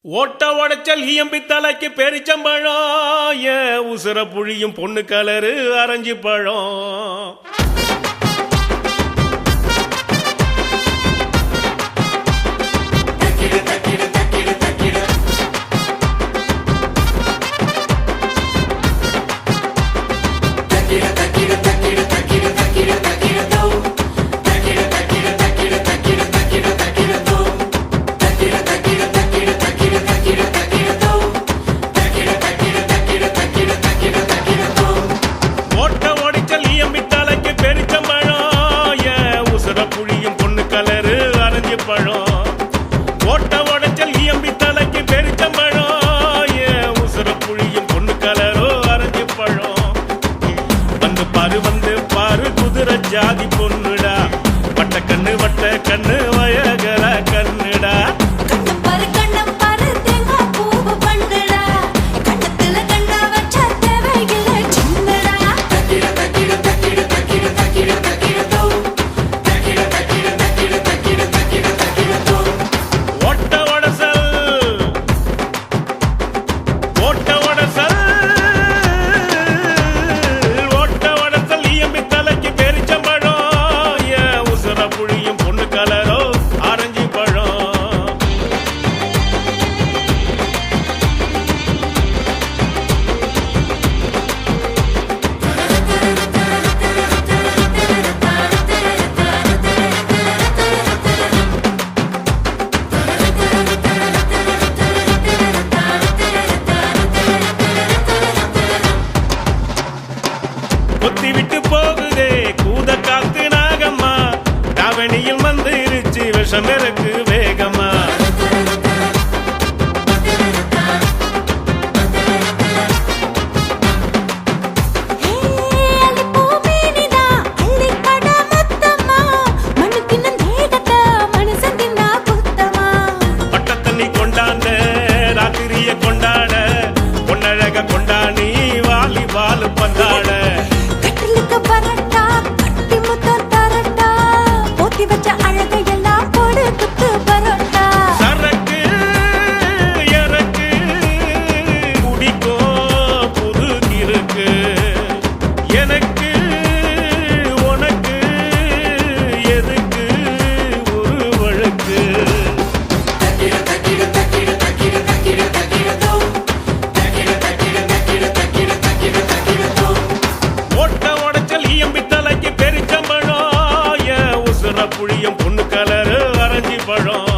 ஓட்ட உடைச்சல் ஈயம்பி தலைக்கு பெரிச்சம்பழம் ஏன் உசுர புழியும் பொண்ணு கலரு அரைஞ்சி பழம் ஓட்ட உடைச்சல் ஈயம்பி தலைக்கு பெரிச்சம்பழம் ஏன் உசுர புழியும் பொண்ணு கலரோ அரைஞ்சி பழம் வந்து பாரு குதிரை ஜாதி பொண்ணுடா வட்ட கண்ணு வயகர கண்ணுடா கொத்தி விட்டு போகுதே கூத காத்து நாகம்மா தாவணியில் மந்திருச்சு விஷம் இருக்கு வேகமா பட்ட தண்ணி கொண்டாந்த ராத்திரிய கொண்டாட பொன்னழக கொண்டாடி வாலிபால் பந்தாட புழியும் பொண்ணு கலரு அரைஞ்சி பழம்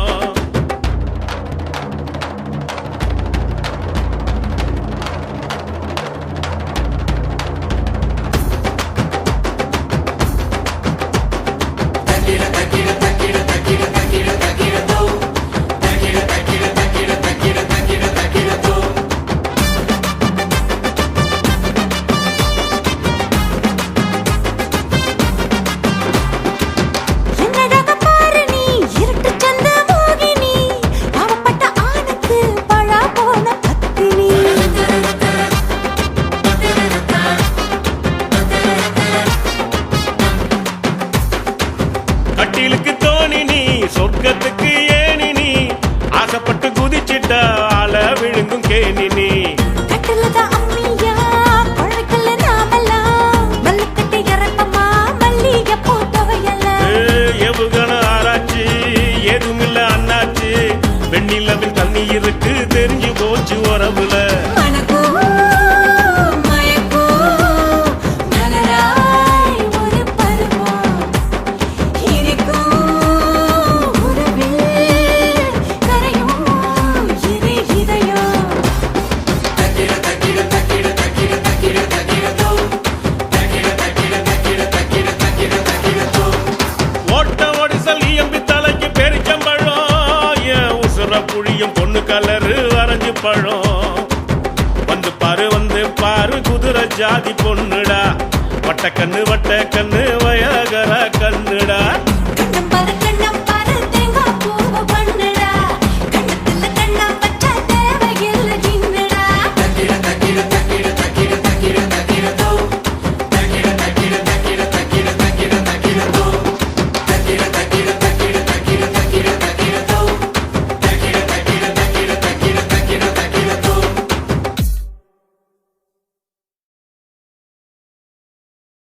கட்டிலுக்கு தோணி நீ சொர்க்கத்துக்கு ஏனி நீ ஆசைப்பட்டு குதிச்சிட்ட ஆள விழுங்கும் கேணி நீ எவுகன ஆராய்ச்சி ஏதுமில்ல அண்ணாச்சு வெண்ணிலவில் தண்ணி இருக்கு தெரிஞ்சு போச்சு உறவுல புழியும் பொண்ணு கலரு அரைஞ்சி பழம் வந்து பாரு குதிரை ஜாதி பொண்ணுடா வட்ட கண்ணு வயகர கண்ணுடா